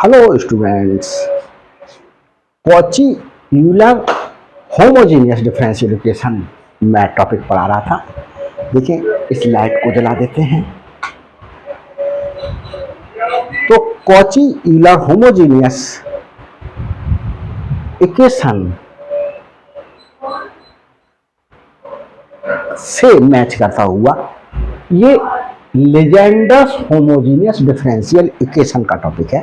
Hello students, Cauchy Euler homogeneous differential equation मैं topic पढ़ा रहा था। देखिए इस लाइट को जला देते हैं। तो कॉची यूलर होमोजेनियस इक्वेशन से मैच करता हुआ ये लेजेंडर्स होमोजेनियस डिफरेंशियल इक्वेशन का टॉपिक है।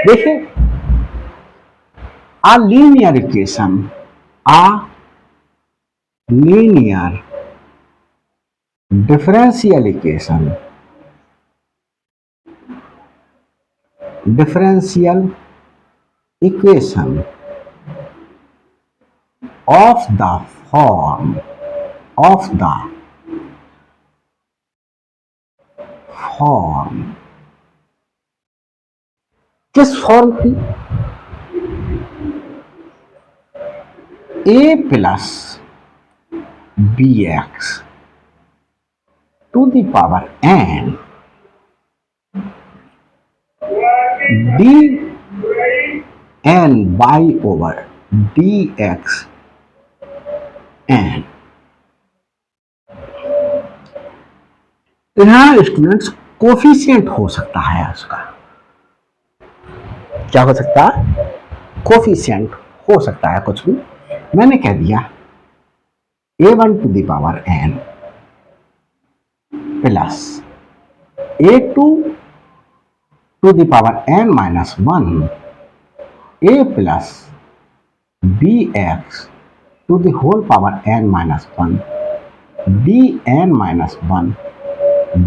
देखिए a linear equation, a linear differential equation of the form किस फॉर्म की? a plus bx to the power n dn by over dx n। यहां स्टूडेंट्स कोफिशिएंट हो सकता है, उसका क्या हो सकता है? कोफिशिएंट हो सकता है कुछ भी। मैंने कह दिया a1 to the power n plus a2 to the power n minus 1 a plus bx to the whole power n minus 1 dn minus 1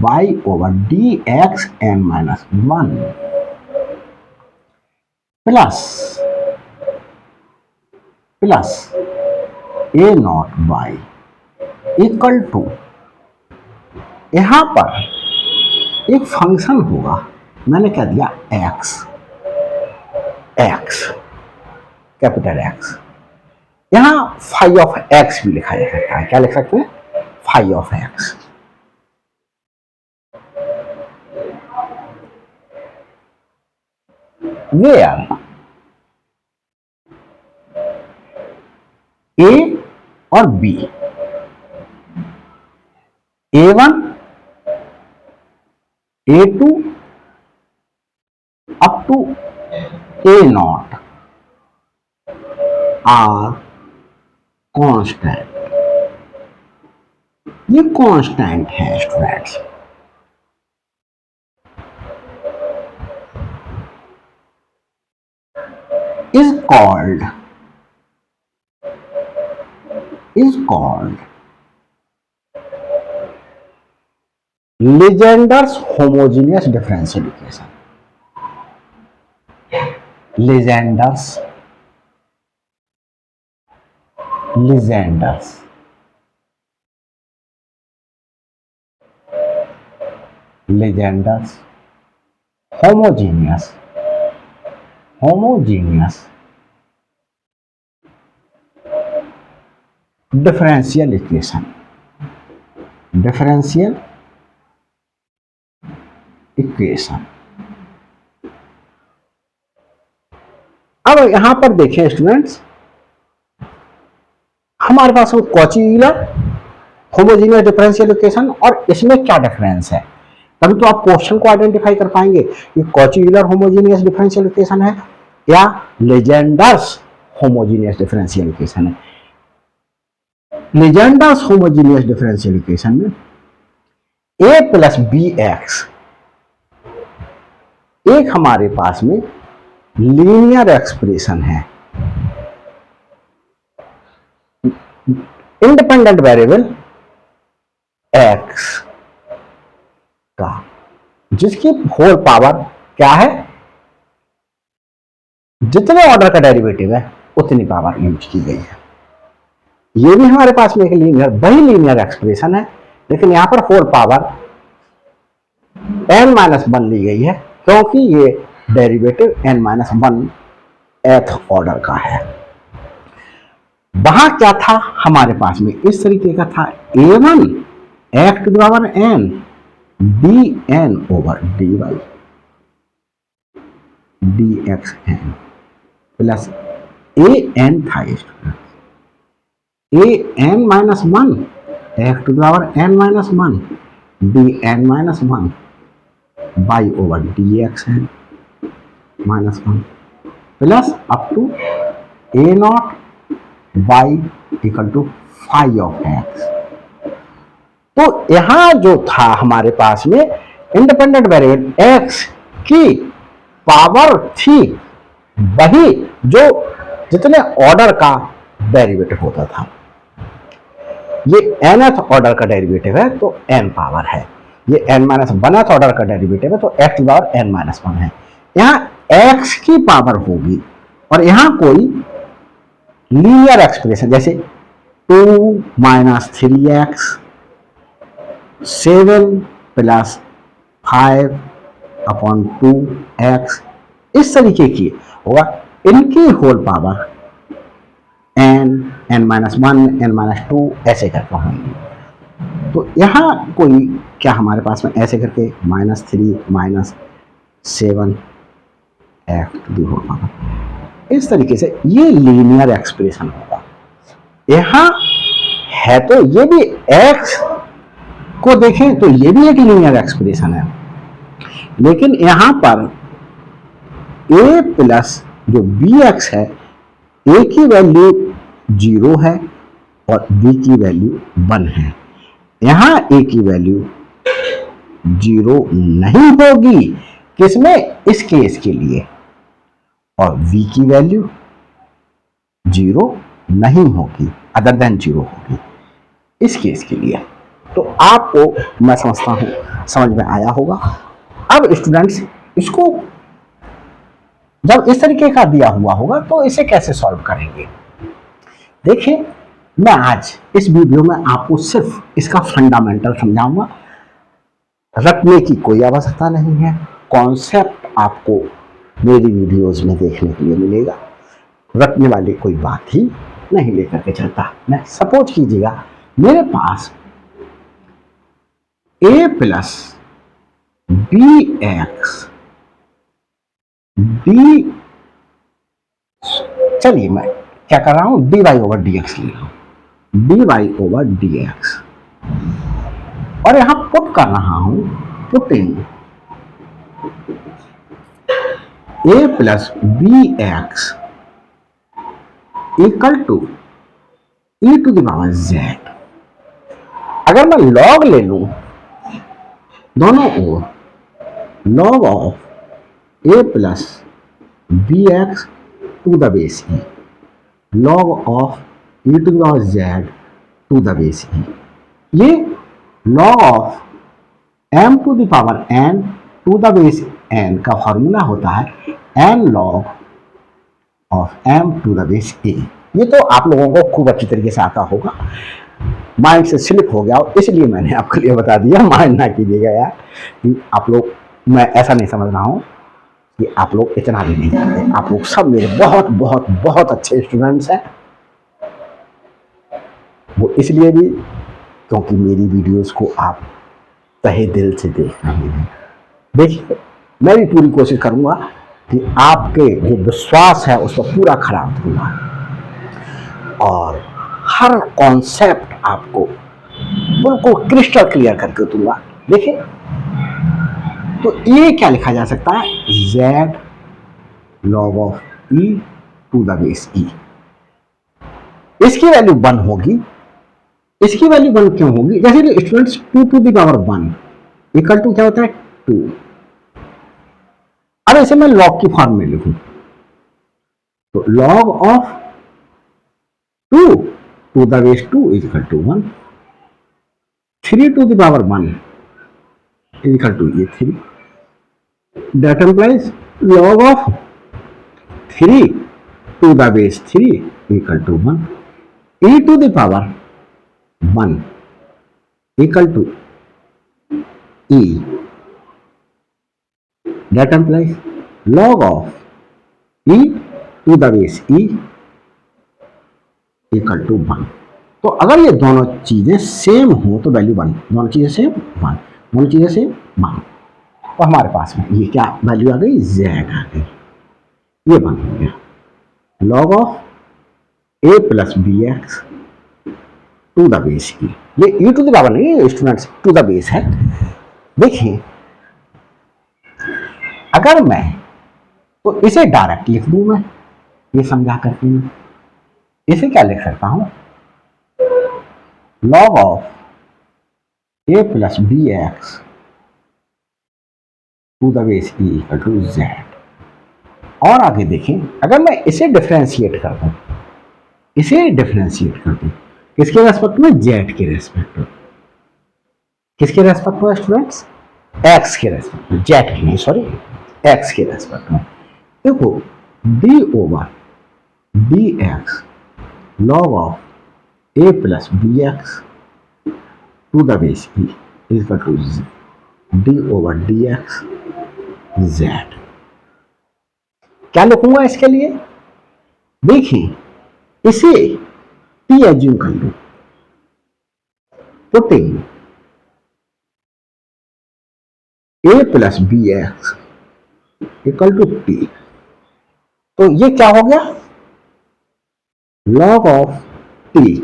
by over dx n minus 1 plus a naught by equal to, यहां पर एक function होगा, मैंने कह दिया x capital X। यहां phi of x भी लिखा जा सकता है। क्या लिख सकते हैं? Phi of x। Where a और b, a1 a2 up to a naught are constant. ये कांस्टेंट है students. is called Legendre's homogeneous differential equation। Legendre's homogeneous differential equation। अब यहां पर देखें स्टूडेंट्स, हमारे पास Cauchy Euler homogeneous differential equation और इसमें क्या डिफरेंस है, तभी तो आप क्वेश्चन को आइडेंटिफाई कर पाएंगे। ये Cauchy Euler homogeneous differential equation है या लेजेंडर्स होमोजेनियस डिफरेंशियल इक्वेशन है। लेजेंडर्स होमोजेनियस डिफरेंशियल इक्वेशन में a प्लस बी एक्स एक हमारे पास में लीनियर एक्सप्रेशन है, इंडिपेंडेंट वेरिएबल x का, जिसकी होल पावर क्या है? जितने ऑर्डर का डेरिवेटिव है उतनी पावर यूज की गई है। ये भी हमारे पास में एक लीनियर एक्सप्रेशन है, लेकिन यहां पर होल पावर n-1 ली गई है, क्योंकि ये डेरिवेटिव n-1 एथ ऑर्डर का है। वहां क्या था हमारे पास में? इस तरीके का था a1 x to the power n dn ओवर dy dxn प्लस an था an minus one x to the power n minus one dn minus one by over dxn minus one plus up to a naught by equal to phi of x. तो यहां जो था हमारे पास में independent variable x की power थी वही जो जितने ऑर्डर का डेरिवेटिव होता था। ये nth ऑर्डर का डेरिवेटिव है तो n पावर है, ये n माइनस वनथ ऑर्डर का डेरिवेटिव है तो x की पावर n माइनस वन है। यहाँ x की पावर होगी और यहाँ कोई लीनियर एक्सप्रेशन जैसे 2 minus 3x 7 plus 5 upon 2x इस तरीके की होगा, इनकी whole power n minus one n minus two ऐसे करके होंगे। तो यहाँ कोई क्या हमारे पास में ऐसे करके minus 3 minus 7 x to the whole power इस तरीके से ये लीनियर एक्सप्रेशन होगा। यहाँ है तो ये भी x को देखें तो ये भी एक लीनियर एक्सप्रेशन है, लेकिन यहां पर a प्लस जो bx है a की वैल्यू 0 है और b की वैल्यू 1 है। यहां a की वैल्यू 0 नहीं होगी किसमें, इस केस के लिए, और v की वैल्यू 0 नहीं होगी अदर देन 0 होगी इस केस के लिए। तो आपको मैं समझता हूं समझ में आया होगा। अब स्टूडेंट्स इसको जब इस तरीके का दिया हुआ होगा तो इसे कैसे सॉल्व करेंगे। देखिए मैं आज इस वीडियो में आपको सिर्फ इसका फंडामेंटल समझाऊंगा, रटने की कोई आवश्यकता नहीं है। कॉन्सेप्ट आपको मेरी वीडियोस में देखने के लिए मिलेगा, रटने वाली कोई बात ही नहीं लेकर के चलता। मैं सपोज कीजिएगा मेरे पास a प्लस bx d, चलिए मैं क्या कर रहा हूं dy ओवर dx ले रहा हूं, dy ओवर dx, और यहां पुट कर रहा हूं putting a plus bx equal to e to the power z। अगर मैं लॉग ले लूं दोनों ओर, log of a plus bx to the base e, log of e to the power z to the base e, ये log of m to the power n to the base n का formula होता है n log of m to the base a। ये तो आप लोगों को खूब अच्छी तरीके से आता होगा, माइंड से स्लिप हो गया इसलिए मैंने आपके लिए बता दिया, माइंड ना कीजिएगा यार कि आप लोग, मैं ऐसा नहीं समझ रहा हूँ कि आप लोग इतना भी नहीं जानते। आप लोग सब मेरे बहुत बहुत बहुत अच्छे स्टूडेंट्स हैं, वो इसलिए भी क्योंकि मेरी वीडियोस को आप तहे दिल से देख रहे हैं। देखिए मैं भी पूरी कोशिश करूंगा कि आपके जो विश्वास है उस पर पूरा खरा उतरूंगा और हर कॉन्सेप्ट आपको बिल्कुल क्रिस्टल क्लियर करके दूंगा। देखिए तो ये क्या लिखा जा सकता है, z log of e to the base e, इसकी वैल्यू 1 होगी, इसकी वैल्यू 1 क्यों होगी, जैसे students 2 to the power 1 equal to क्या होता है 2। अब इसे मैं लॉग की फॉर्म में लिखूं तो log of 2 to the base 2 is equal to 1, 3 to the power 1 is equal to ये 3, that implies log of 3 to the base 3 equal to 1, e to the power 1 equal to e, that implies log of e to the base e equal to 1। तो अगर ये दोनों चीजें same हो तो value 1, दोनों चीजें सेम 1, दोनों चीजें सेम 1, तो हमारे पास में ये क्या वैल्यू आ गई, z आ गई। ये बन गया log of a plus b x to the base e. ये ई टू द पावर नहीं स्टूडेंट्स, टू द बेस है। देखिए अगर मैं तो इसे डायरेक्ट लिख दूं, मैं ये समझा करके मैं इसे क्या लिख सकता हूं, log of a plus b x to the base e equal to z. और आगे देखें, अगर मैं इसे डिफरेंशिएट कर दूं, इसे डिफरेंशिएट कर दूं किसके रेस्पेक्ट में, जेड के रेस्पेक्ट में। किसके रेस्पेक्ट में स्टूडेंट्स, एक्स के रेस्पेक्ट में, जेड के नहीं सॉरी, एक्स के रेस्पेक्ट में। देखो d over d x log of a plus b x to the base e equal to d over d x z. क्या लिखूंगा इसके लिए, देखिए इसे टी एज्यूम कर लो, putting a plus b x equal to t, तो ये क्या हो गया, log of t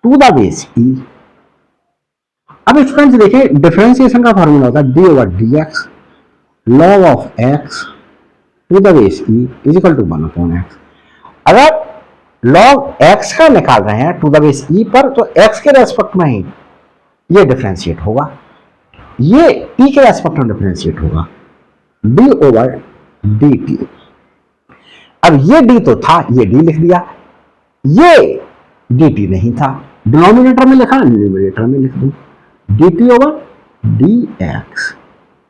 to the base e. अब स्टूडेंट्स देखें डिफरेंशिएशन का फॉर्मूला होता है d over d x log of x to the base e is equal to 1/x। अगर लॉग एक्स का निकाल रहे हैं टू द बेस ई पर, तो एक्स के रेस्पेक्ट में ही ये डिफरेंशिएट होगा, ये टी के रेस्पेक्ट में डिफरेंशिएट होगा, डी ओवर डी टी। अब ये डी तो था, ये डी लिख दिया, ये डी टी नहीं था, डिनोमिनेटर में लिखा, न्यूमरेटर में लिख दूं D t over d x,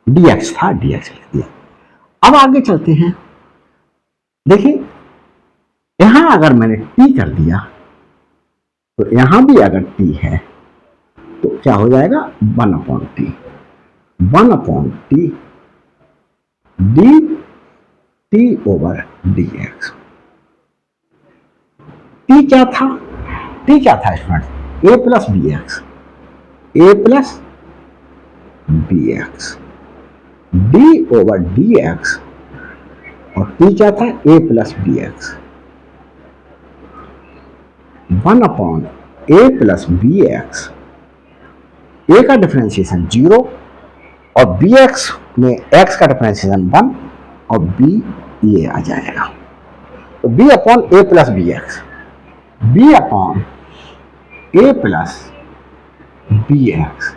D x था डी एक्स लिख दिया। अब आगे चलते हैं, देखिए यहां अगर मैंने टी कर दिया तो यहां भी अगर टी है तो क्या हो जाएगा 1/t, 1/t d t over d x. T क्या था, टी क्या था student, a plus b x, a plus b x d over d x, और टी क्या था, a plus b x 1/a plus b x. A का differentiation 0 और b x में एक्स का डिफरेंशिएशन 1 और बी ये आ जाएगा, तो b upon a plus b x, b upon a plus b x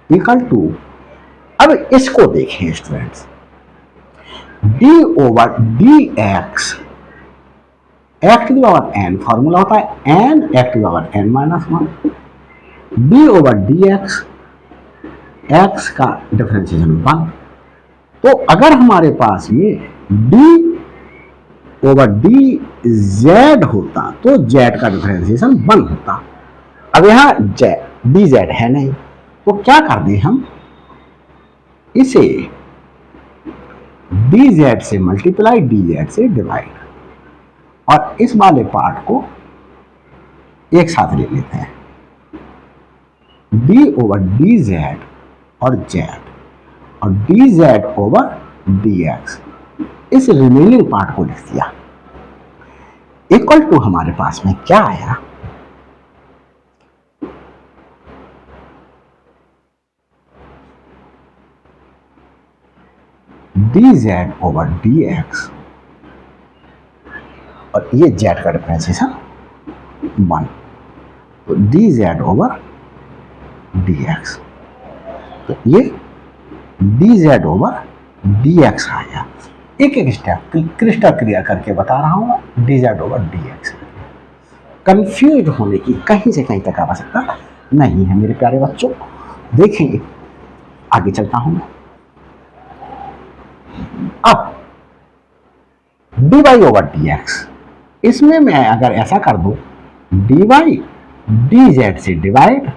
equal to, अब इसको देखें students, d over d x, x to the power n formula होता है n x to the power n minus 1, d over d x, x का differentiation 1। तो अगर हमारे पास ये डी ओवर डी जेड होता तो जेड का डिफरेंशिएशन 1 होता। अब यहां जेड डी जेड है नहीं, तो क्या कर दें हम, इसे डी जेड से मल्टीप्लाई डी जेड से डिवाइड, और इस वाले पार्ट को एक साथ ले लेते हैं, डी ओवर डी जेड और जेड, और d z over d x, इस रिमेनिंग पार्ट को लिख दिया, इक्वल टू हमारे पास में क्या आया, D z over d x, और ये जेड का डिफरेंशिएशन 1, तो D z over d x, तो ये D z over d x आया। एक एक स्टेप क्रिस्टल क्लियर करके बता रहा हूं, D z over d x. Confuse होने की कहीं से कहीं तक आवश्यकता नहीं है मेरे प्यारे बच्चों। देखेंगे आगे चलता हूं मैं। अब d y over d x, इसमें मैं अगर ऐसा कर दूं, डी वाई डी जेड से डिवाइड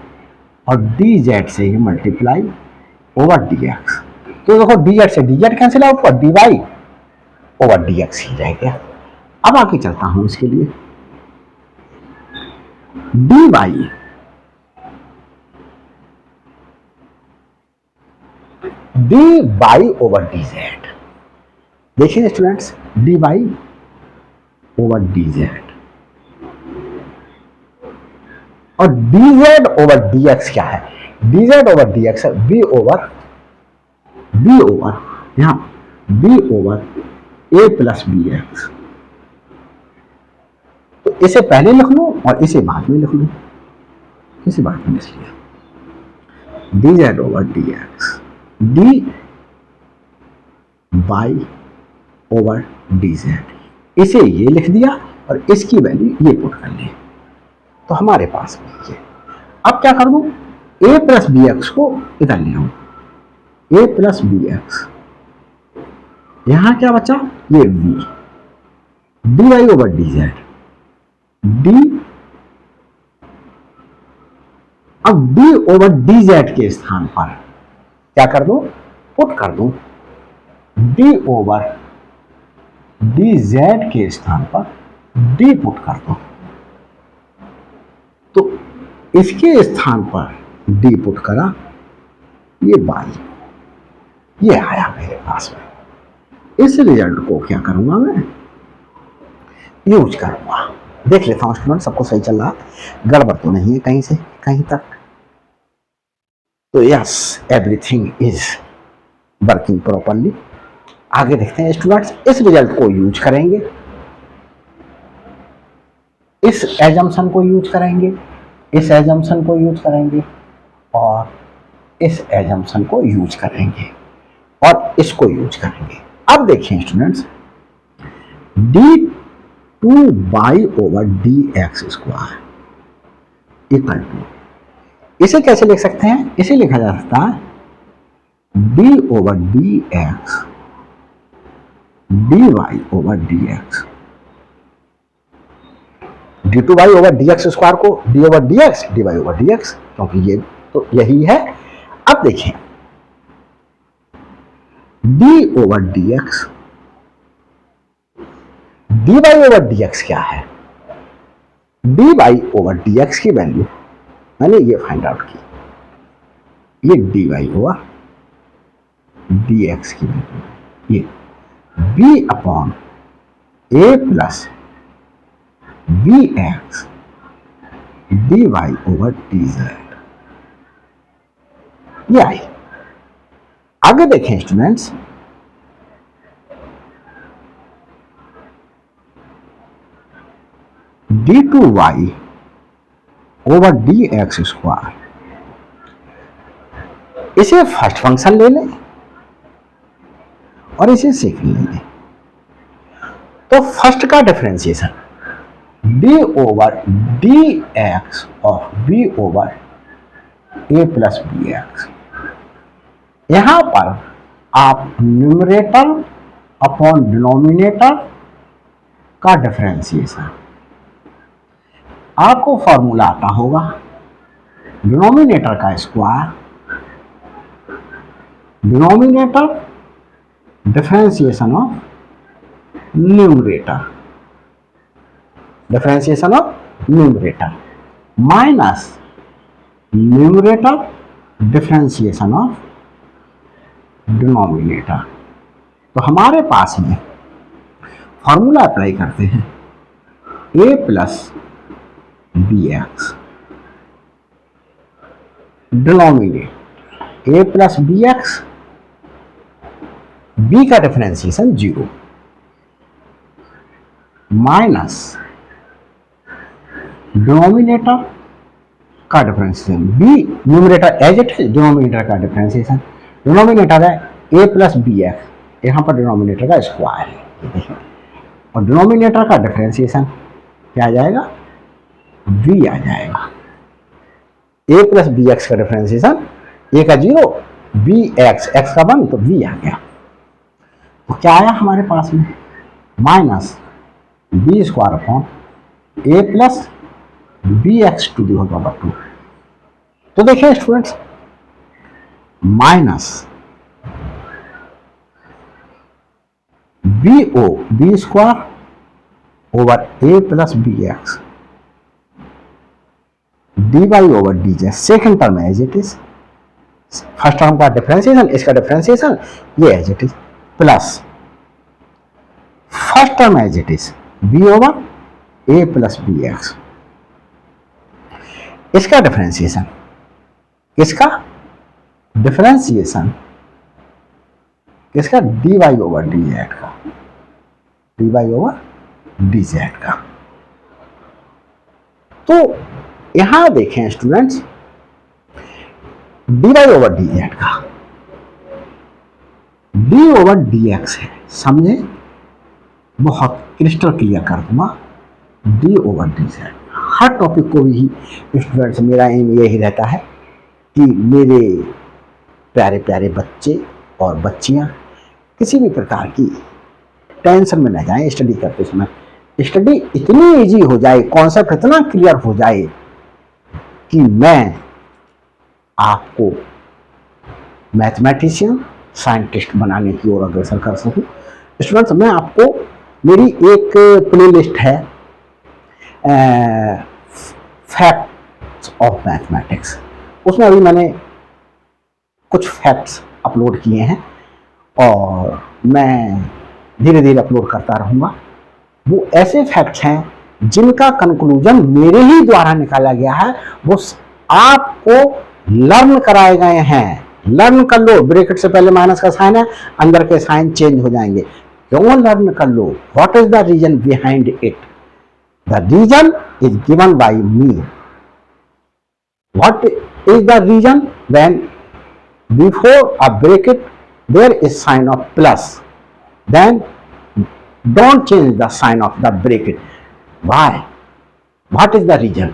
और डी जेड से ही मल्टीप्लाई ओवर डी एक्स, तो देखो डी जेड से डी जेड कैंसिल आउट और d y over d x ही रह गया। अब आगे चलता हूं इसके लिए, d y d y over d z, देखिए students, d y over d z और d z over d x क्या है, D z over d x है बी ओवर यहां B over a plus b x. तो इसे पहले लिख लो और इसे बाद में लिख लो, इसे बाद में लिख लिया, d z over d x d y over d z, इसे ये लिख दिया और इसकी वैल्यू ये पुट कर ली, तो हमारे पास में ये। अब क्या कर दूं, ए प्लस बी एक्स को इधर ले आऊं, ए प्लस बी एक्स, यहां क्या बचा, ये v, d y over d z d, अब डी ओवर डी जेड के स्थान पर क्या कर दूं, पुट कर दूं, डी ओवर डी जेड के स्थान पर डी पुट कर दो, तो इसके स्थान पर डी पुट करा, ये बाई, ये आया मेरे पास में। इस रिजल्ट को क्या करूंगा मैं, यूज करूंगा। देख लेता हूं स्टूडेंट सबको सही चल रहा, गड़बड़ तो नहीं है कहीं से कहीं तक। तो yes, everything is working properly. आगे देखते हैं स्टूडेंट्स, इस रिजल्ट को यूज करेंगे, इस एजम्पशन को यूज करेंगे, इस एजम्पशन को यूज करेंगे और इस एजम्पशन को यूज करेंगे और इसको यूज करेंगे। अब देखिए students, d two by over d x square equal to, इसे कैसे लिख सकते हैं, इसे लिखा जा सकता है d over d x d y over d x, d two y over d x square को d over d x d y over d x, क्योंकि ये तो यही है। अब देखिए d over d x, d y over d x क्या है, d y over d x की वैल्यू मैंने ये फाइंड आउट की, ये d y over d x की वैल्यू, ये B upon a plus b x d y over d z, ये आई। आगे देखें students, d two y over d x square, इसे फर्स्ट फंक्शन ले लें और इसे सेकंड ले लें, तो फर्स्ट का differentiation d over d x और b over a plus b x, यहां पर आप न्यूमरेटर अपॉन डिनोमिनेटर का डिफरेंशिएशन, आपको फॉर्मूला आता होगा डिनोमिनेटर का square, denominator differentiation of numerator, differentiation of numerator minus numerator differentiation of denominator. तो हमारे पास में फॉर्मूला अप्लाई करते हैं, a plus b x denominator a plus b x, b का डिफरेंशिएशन 0 माइनस डिनोमिनेटर का differentiation, b numerator as it है, denominator का डिफरेंशिएशन, डिनोमिनेटर है ए प्लस बी एक्स, यहां पर डिनोमिनेटर का स्क्वायर है और डिनोमिनेटर का डिफरेंशिएशन क्या आ जाएगा, v आ जाएगा। a प्लस बी एक्स का डिफरेंशिएशन, a का 0 b एक्स एक्स का 1 तो v आ गया। तो क्या आया हमारे पास में, minus b square upon a plus b x to the power 2। तो देखिए स्टूडेंट्स, minus b square over a plus b x d y over d z, second term as it is, first term का differentiation, इसका differentiation ये as it is, plus first term as it is b over a plus b x, इसका differentiation, किसका differentiation, किसका d y over d z का, D y over d z का। तो यहां देखें students, d y over d z का d over d x है, समझे, बहुत क्रिस्टल क्लियर कर दूंगा, डी ओवर डी जेड। हर टॉपिक को भी स्टूडेंट्स मेरा एम यही रहता है कि मेरे प्यारे प्यारे बच्चे और बच्चियां किसी भी प्रकार की टेंशन में न जाएं स्टडी करते समय। स्टडी इतनी इजी हो जाए, कॉन्सेप्ट इतना क्लियर हो जाए कि मैं आपको मैथमेटिशियन, साइंटिस्ट बनाने की ओर अग्रसर कर सकूं। स्टूडेंट्स, मैं आपको, मेरी एक प्लेलिस्ट है फैक्ट्स ऑफ मैथमेटिक्स, उसमें अभी मैंने कुछ फैक्ट्स अपलोड किए हैं और मैं धीरे धीरे अपलोड करता रहूँगा। वो ऐसे फैक्ट्स हैं जिनका कंक्लूजन मेरे ही द्वारा निकाला गया है, वो आपको लर्न कराए गए हैं। लर्न कर लो, ब्रैकेट से पहले माइनस का साइन है, अंदर के साइन चेंज हो जाएंगे। क्यों लर्न कर लो? What is the reason behind it? The reason is given by me. What is the reason? When before a bracket there is sign of plus, then don't change the sign of the bracket. Why? What is the reason?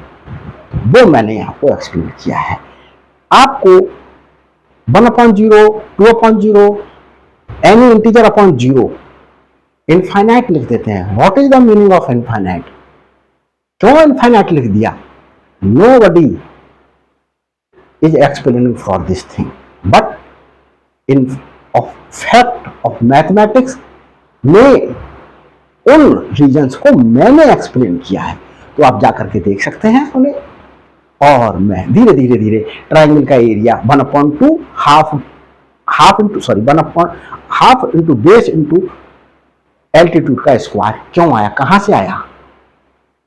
वो मैंने आपको explain किया है। आपको 1/0, 2/0, any integer upon 0 infinite लिख देते हैं। What is the meaning of infinite? क्यों इनफाइनाइट लिख दिया? Nobody is explaining for this thing, but in of fact of mathematics में उन रीजन्स को मैंने एक्सप्लेन किया है, तो आप जाकर के देख सकते हैं उन्हें। और मैं धीरे धीरे धीरे ट्राइंगल का area 1/2 half into base into altitude का स्क्वायर क्यों आया, कहां से आया,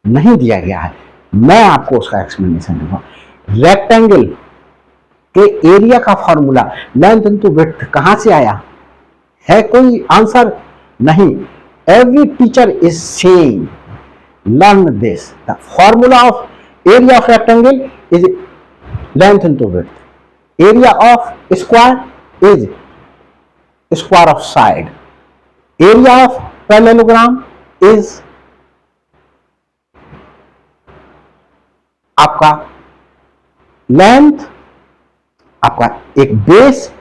नहीं दिया गया है। मैं आपको उसका एक्सप्लेनेशन दूंगा। रेक्टेंगल के एरिया का फॉर्मूला लेंथ इनटू विड्थ कहां से आया है? कोई आंसर नहीं। Every teacher is saying learn this. The formula of area of rectangle is length into width, area of square is square of side, area of parallelogram is आपका length, आपका एक base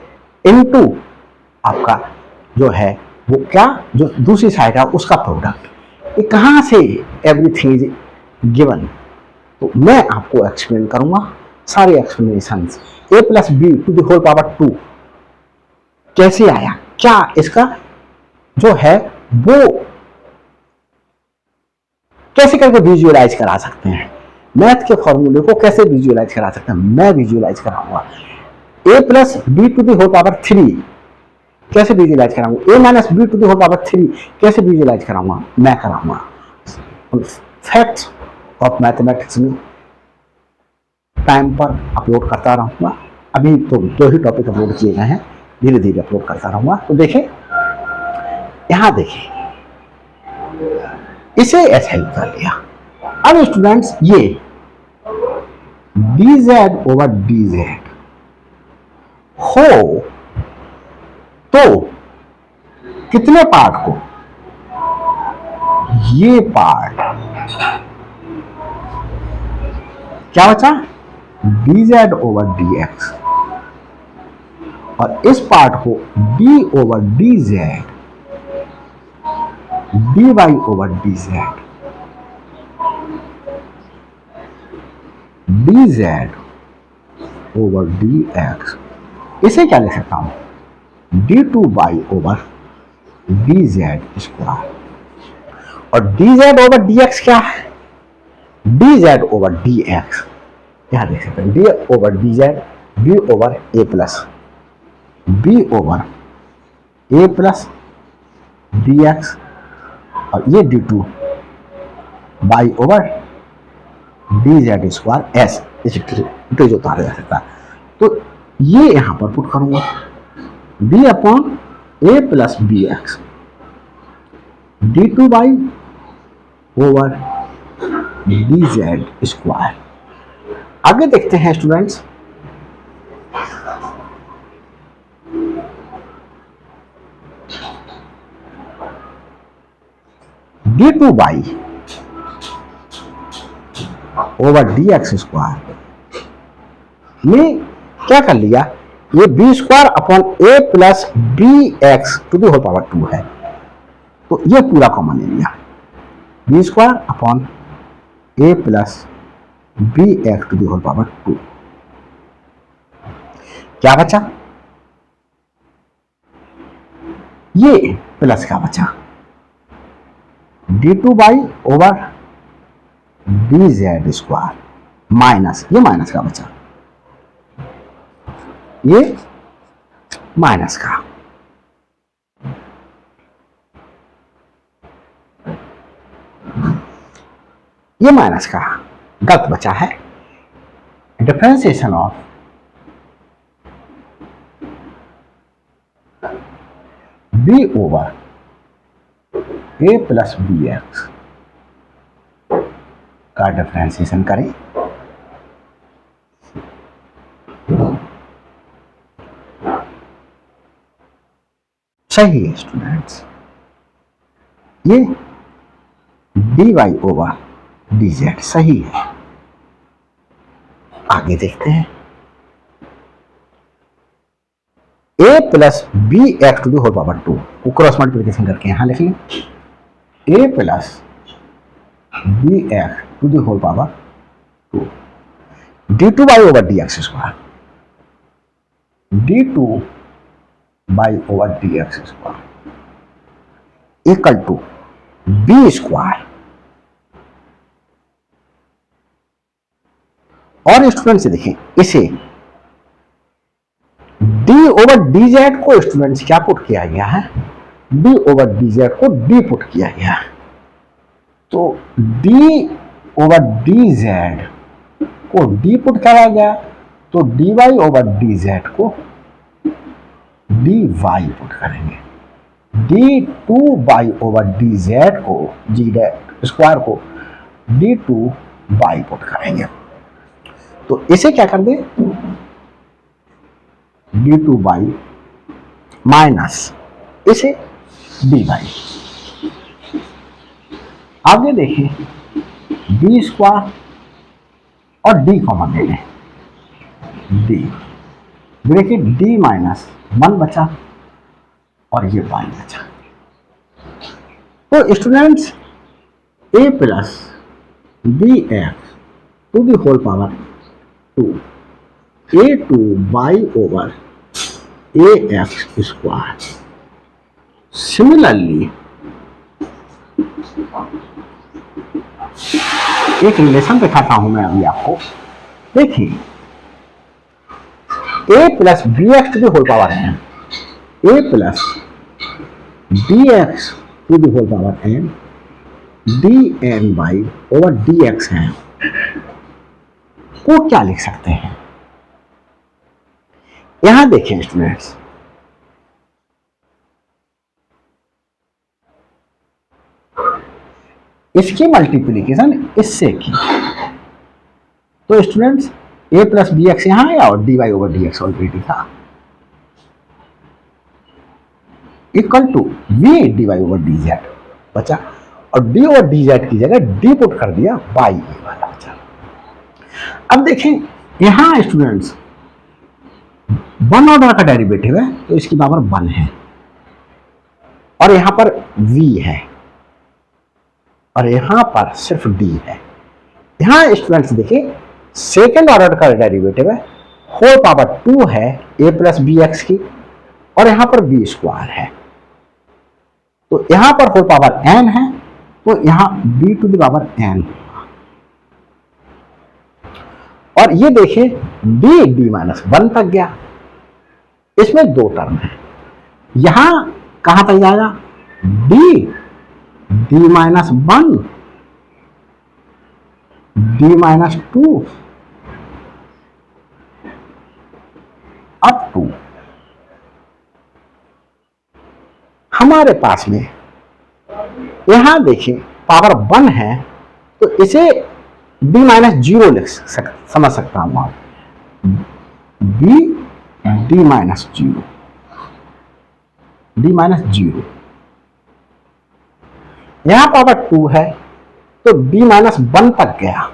into आपका जो है वो क्या, जो दूसरी साइड है उसका प्रोडक्ट। ये कहां से एवरीथिंग इज गिवन, तो मैं आपको एक्सप्लेन करूंगा सारे explanation. a plus b to the whole power 2 कैसे आया, क्या इसका जो है वो कैसे करके विजुअलाइज करा सकते हैं, मैथ के फॉर्मूले को कैसे विजुअलाइज करा सकते हैं, मैं विजुअलाइज कराऊंगा। a plus b to the whole power 3 कैसे विजुअलाइज कराऊंगा, a minus b to the whole power 3 कैसे विजुअलाइज कराऊंगा, मैं कराऊंगा। फैक्ट्स ऑफ मैथमेटिक्स में टाइम पर अपलोड करता रहूंगा। अभी तो 2 ही टॉपिक अपलोड किए गए हैं, धीरे धीरे अपलोड करता रहूंगा। तो देखें, यहां देखें, इसे ऐसे हेल्प कर लिया। अब स्टूडेंट्स, ये dz ओवर dz हो तो कितने पार्ट को, ये पार्ट क्या बचा, dz ओवर dx, और इस पार्ट को d over dz, dy over dz, dz over dx, इसे क्या लिख सकता हूं, d2y ओवर dz स्क्वायर। और dz ओवर dx क्या है, dz ओवर dx, यहां देख सकते हैं, d over dz, b over a plus, b over a plus dx और ये d2 by over d z square S जो उतारा जा सकता है। तो ये यहां पर पुट करूंगा b upon a plus b x d2 by over d z square. आगे देखते हैं students, d2 by over d x square में क्या कर लिया, ये b square upon a plus b x to the whole power 2 है, तो ये पूरा कॉमन ले लिया, b square upon a plus b x to the whole power 2। क्या बचा, ये प्लस का बचा d2 by over d z square minus, ये माइनस का बचा, ये माइनस का, ये माइनस का गलत बचा है। Differentiation of b over a plus b x का डिफरेंशिएशन करें, सही है स्टूडेंट्स, ये d y over d z सही है। आगे देखते हैं, a plus b x to the whole power 2 को क्रॉस मल्टीप्लिकेशन करके यहां लिख लें, a plus b x to the whole power 2 d2 by over d x square, d2 by over d x square equal to b square. और student से देखें, इसे d over d Z को students क्या पुट किया गया है, d over d Z को d पुट किया गया है, तो d ओवर डी जेड को d पुट किया गया, तो dy ओवर डी जेड को dy पुट करेंगे, d2 by over d Z को जी स्क्वायर को d2 बाई पुट करेंगे, तो इसे क्या कर दे, d2 बाई माइनस इसे dy। आगे देखें, d स्क्वायर और d कॉमन ले लें, d ब्रैकेट d माइनस 1 बचा और ये y बचा। तो students a plus b x to the whole power 2 a2 by over a x square. Similarly एक रिलेशन दिखाता हूं मैं अभी आपको, देखिए a plus b x to the whole power n, a plus d x to the whole power n, d n by over d x है, को क्या लिख सकते हैं, यहां देखें स्टूडेंट्स, इसकी मल्टीप्लीकेशन इससे की, तो students a plus b x यहां आया और d y over d x already था, equal to v d y over d z बचा, और डी ओवर डी जेड की जगह डी पुट कर दिया, बाई ए वाला बचा। अब देखें यहां स्टूडेंट्स 1 ऑर्डर का डेरिवेटिव है, तो इसकी पावर 1 है, और यहां पर v है, और यहां पर सिर्फ d है। यहां स्टूडेंट्स देखिए सेकेंड ऑर्डर का डेरिवेटिव है, होल पावर 2 है a प्लस बी एक्स की, और यहां पर b स्क्वायर है, तो यहां पर होल पावर n है, तो यहां b to the power n, और ये देखिए d माइनस 1 तक गया, इसमें 2 टर्म है, यहां कहां तक जाएगा, d minus 1, d minus 2 up to, हमारे पास में यहां देखिए पावर 1 है तो इसे d माइनस 0 समझ सकता हूं आप, d माइनस 0, d माइनस 0। यहां पावर 2 है तो d माइनस 1 तक गया,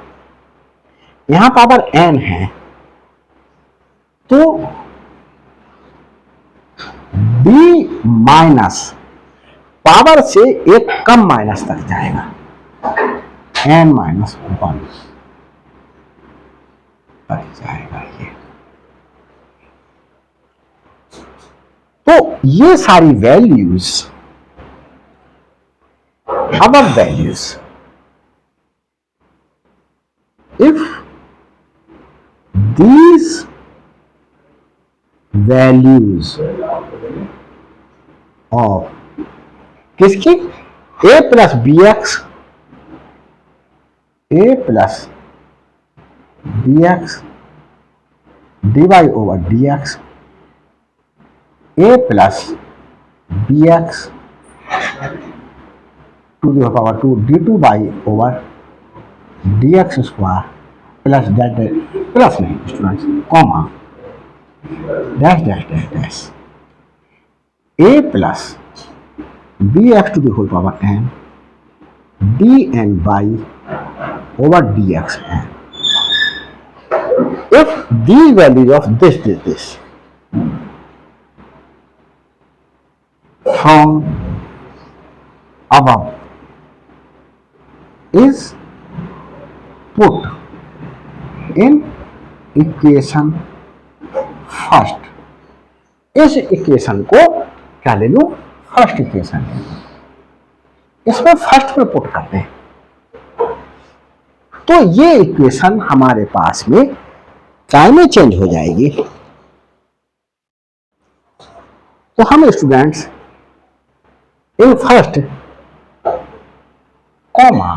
यहां पावर n है तो d माइनस पावर से एक कम माइनस तक जाएगा, n माइनस 1 तक जाएगा ये। तो ये सारी values, above values, if these values of किसकी, a plus b x, a plus b x d y over d x, a plus b x to the power 2 d2 by over d x square plus dash plus नहीं students comma dash dash dash dash a plus b x to the whole power n d n by over d x n. If the values of this from above is put in equation first, इस equation को क्या ले लूं, first equation ले लूं, इसमें first में put करते हैं तो ये इक्वेशन हमारे पास में क्या में चेंज हो जाएगी। तो हम students in first comma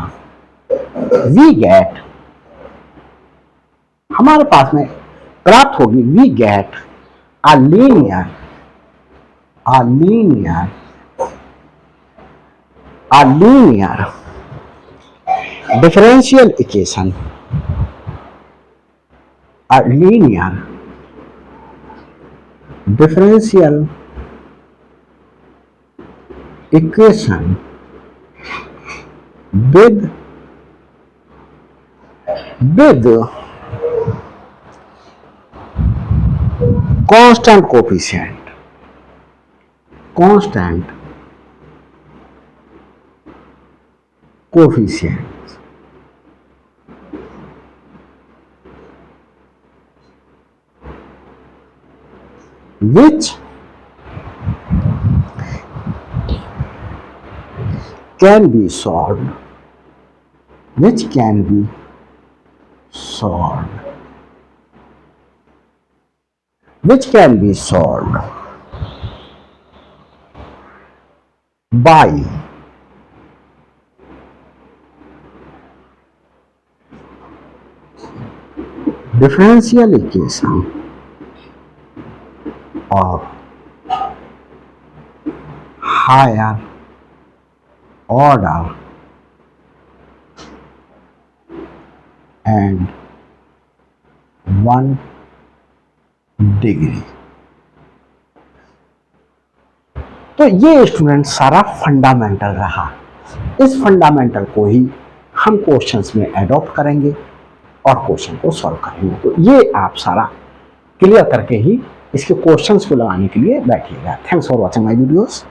we get, हमारे पास में प्राप्त होगी we get a linear differential equation, a linear differential equation with constant coefficient, which can be solved, by differential equation of higher order and 1 degree. तो ये student सारा fundamental रहा, इस फंडामेंटल को ही हम क्वेश्चंस में एडॉप्ट करेंगे और क्वेश्चन को सॉल्व करेंगे। तो ये आप सारा क्लियर करके ही इसके क्वेश्चंस को लगाने के लिए बैठिएगा। Thanks for watching my videos.